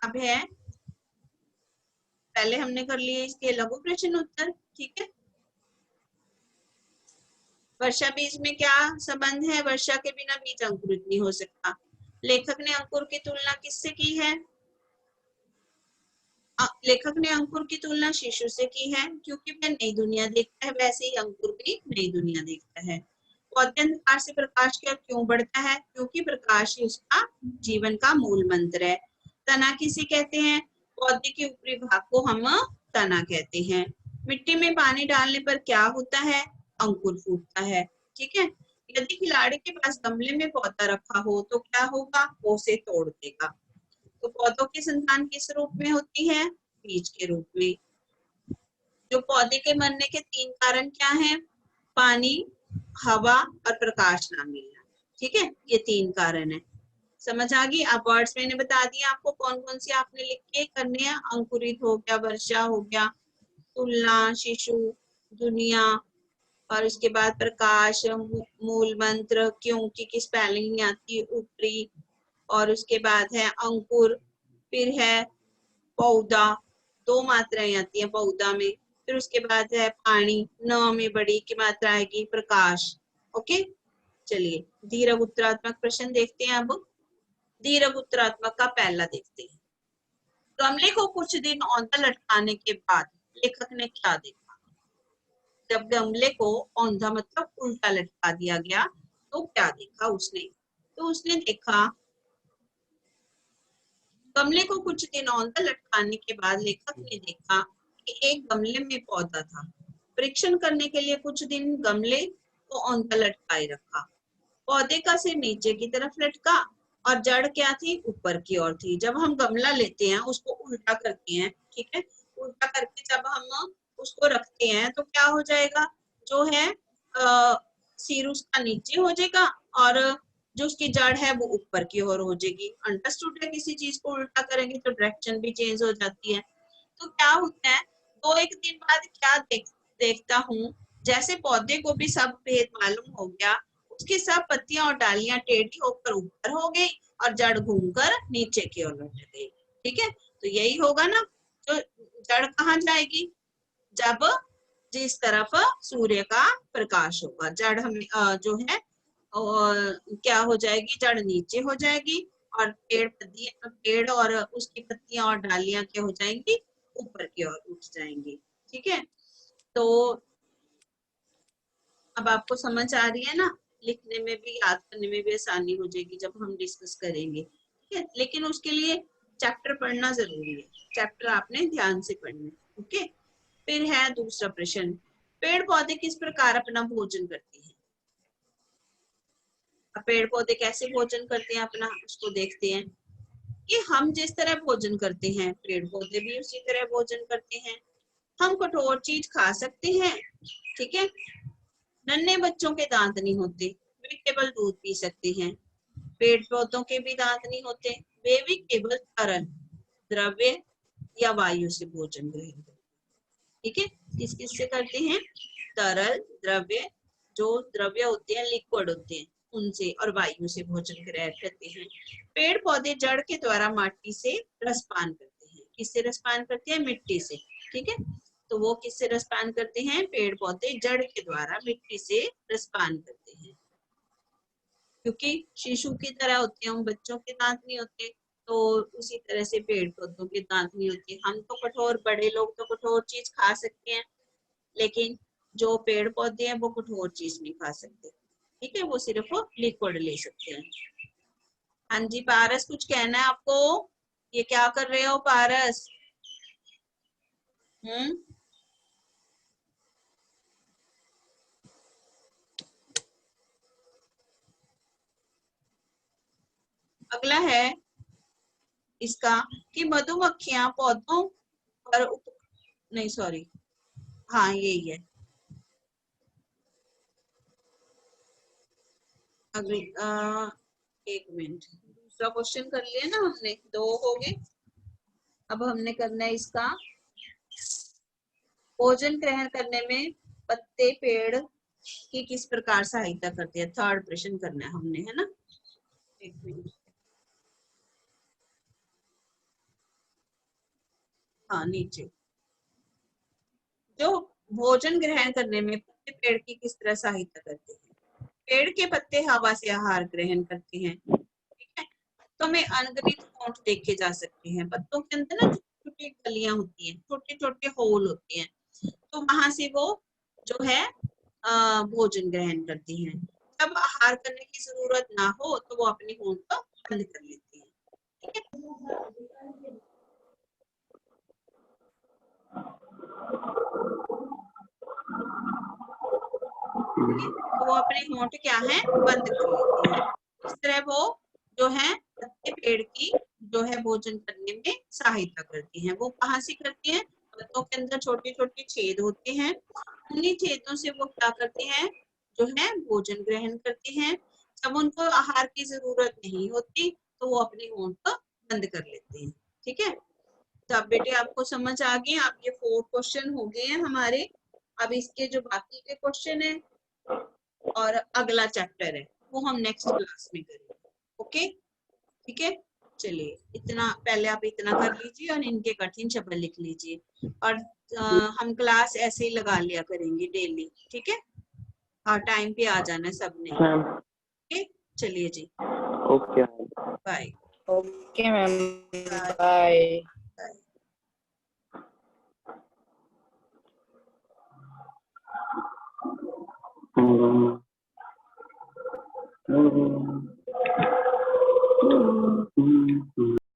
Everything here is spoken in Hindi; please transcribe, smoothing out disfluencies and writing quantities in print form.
अब है, पहले हमने कर लिए इसके लघु प्रश्न उत्तर, ठीक है। वर्षा बीज में क्या संबंध है? वर्षा के बिना बीज अंकुरित नहीं हो सकता। लेखक ने अंकुर की तुलना किससे की है? लेखक ने अंकुर की तुलना शिशु से की है, क्योंकि वह नई दुनिया देखता है, वैसे ही अंकुर भी नई दुनिया देखता है। पौधे अंधकार से प्रकाश की ओर क्यों बढ़ता है? क्योंकि प्रकाश ही उसका जीवन का मूल मंत्र है। तना किसे कहते हैं? पौधे के ऊपरी भाग को हम तना कहते हैं। मिट्टी में पानी डालने पर क्या होता है? अंकुर फूटता है, ठीक है। यदि खिलाड़ी के पास गमले में पौधा रखा हो तो क्या होगा? वो उसे तोड़ देगा। तो पौधों की संतान किस रूप में होती है? बीज के रूप में। जो पौधे के मरने के 3 कारण क्या हैं? पानी, हवा और प्रकाश ना मिलना, ठीक है। ये 3 कारण है। समझ आ गई? आप वर्ड्स मैंने बता दिया आपको कौन कौन सी आपने लिख के करने हैं। अंकुरित हो गया, वर्षा हो गया, तुलना, शिशु, दुनिया, और उसके बाद प्रकाश, मूल मंत्र, क्योंकि की स्पेलिंग नहीं आती, ऊपरी, और उसके बाद है अंकुर, फिर है पौधा, 2 मात्राएं आती है पौधा में, फिर उसके बाद है पानी, न में बड़ी की मात्रा आएगी प्रकाश। ओके, चलिए दीर्घ उत्तरात्मक प्रश्न देखते हैं। अब दीर्घ उत्तरात्मक का पहला देखते हैं। गमले को कुछ दिन औंधा लटकाने के बाद लेखक ने क्या देखा? जब गमले को औंधा मतलब उल्टा लटका दिया गया तो क्या देखा उसने? तो उसने देखा, गमले को कुछ दिन औंधा लटकाने के बाद लेखक ने देखा कि एक गमले में पौधा था। परीक्षण करने के लिए कुछ दिन गमले को औंधा लटकाए रखा। पौधे का सिर नीचे की तरफ लटका और जड़ क्या थी? ऊपर की ओर थी। जब हम गमला लेते हैं उसको उल्टा करते हैं, ठीक है, उल्टा करके जब हम उसको रखते हैं तो क्या हो जाएगा? जो है सिर उसका नीचे हो जाएगा और जो उसकी जड़ है वो ऊपर की ओर हो जाएगी। अंडरस्टूड है? किसी चीज को उल्टा करेंगे तो डायरेक्शन भी चेंज हो जाती है। तो क्या होता है, 2-1 दिन बाद क्या देखता हूँ, जैसे पौधे को भी सब भेद मालूम हो गया, उसकी सब पत्तियां और डालियां टेढ़ी होकर ऊपर हो गई और जड़ घूमकर नीचे की ओर लौट गई, ठीक है। तो यही होगा ना, जो जड़ कहाँ जाएगी? जब जिस तरफ सूर्य का प्रकाश होगा, जड़ हमें जो है और क्या हो जाएगी? जड़ नीचे हो जाएगी और पेड़ और उसकी पत्तियां और डालियां क्या हो जाएंगी? ऊपर की ओर उठ जाएंगी, ठीक है। तो अब आपको समझ आ रही है ना? लिखने में भी याद करने में भी आसानी हो जाएगी जब हम डिस्कस करेंगे, ठीक है। लेकिन उसके लिए चैप्टर पढ़ना जरूरी है, चैप्टर आपने ध्यान से पढ़ना है, ओके। फिर है दूसरा प्रश्न, पेड़ पौधे किस प्रकार अपना भोजन करते हैं? पेड़ पौधे कैसे भोजन करते हैं अपना, उसको देखते हैं कि हम जिस तरह भोजन करते हैं पेड़ पौधे भी उसी तरह भोजन करते हैं। हम कठोर चीज खा सकते हैं, ठीक है। नन्हे बच्चों के दांत नहीं होते, वे केवल दूध पी सकते हैं। पेड़ पौधों के भी दांत नहीं होते, वे भी केवल तरल द्रव्य या वायु से भोजन ग्रहण करते हैं, ठीक है। किस किस से करते हैं? तरल द्रव्य, जो द्रव्य होते हैं लिक्विड होते हैं उनसे, और वायु से भोजन ग्रहण करते हैं। पेड़ पौधे जड़ के द्वारा माटी से रसपान करते हैं। किससे रसपान करते हैं? मिट्टी से, ठीक है। तो वो किससे रसपान करते हैं? पेड़ पौधे जड़ के द्वारा मिट्टी से रसपान करते हैं। क्योंकि शिशु की तरह होते हैं, उन बच्चों के दांत नहीं होते, तो उसी तरह से पेड़ पौधों के दांत नहीं होते। हम तो कठोर, बड़े लोग तो कठोर चीज खा सकते हैं, लेकिन जो पेड़ पौधे हैं वो कठोर चीज नहीं खा सकते, ठीक है, वो सिर्फ लिक्विड ले सकते हैं। हाँ जी पारस, कुछ कहना है आपको? ये क्या कर रहे हो पारस? अगला है इसका कि मधुमक्खियां पौधों पर नहीं सॉरी, हाँ यही है। अगली एक मिनट, दूसरा क्वेश्चन कर लिया ना हमने, 2 हो गए। अब हमने करना है इसका, भोजन ग्रहण करने में पत्ते पेड़ की किस प्रकार सहायता करते हैं? थर्ड प्रश्न करना है हमने, है ना। एक मिनट, हाँ नीचे, जो भोजन ग्रहण करने में पत्ते पेड़ की किस तरह सहायता करते हैं। पेड़ के पत्ते हवा से आहार ग्रहण करते हैं, ठीक है। तो हमें अनगिनत होंठ देखे जा सकते हैं, पत्तों के अंदर ना छोटी छोटी गलियां होती हैं, छोटे छोटे होल होते हैं, तो वहां से वो जो है भोजन ग्रहण करती हैं। जब आहार करने की जरूरत ना हो तो वो अपनी होंठ को बंद कर लेती हैं, ठीक है। तो वो अपने होंठ क्या है बंद कर लेती है। इस तरह वो जो है पत्ते पेड़ की जो है भोजन करने में सहायता करती हैं। वो कहाँ से करती हैं, पत्तों के अंदर छोटे छोटे छेद होते हैं, उन्हीं छेदों से वो क्या करते हैं, जो है भोजन ग्रहण करते हैं। जब उनको आहार की जरूरत नहीं होती तो वो अपनी होंठ को बंद कर लेते हैं, ठीक है। तो अब बेटे आपको समझ आ गए, आप ये 4 क्वेश्चन हो गए हैं हमारे। अब इसके जो बाकी के क्वेश्चन है और अगला चैप्टर है वो हम नेक्स्ट क्लास में करेंगे, ओके, ठीक है। चलिए इतना पहले आप इतना कर लीजिए और इनके कठिन शब्द लिख लीजिए, और हम क्लास ऐसे ही लगा लिया करेंगे डेली, ठीक है। और टाइम पे आ जाना है सबने, ओके। चलिए जी, okay bye okay ma'am, bye bye. Bye.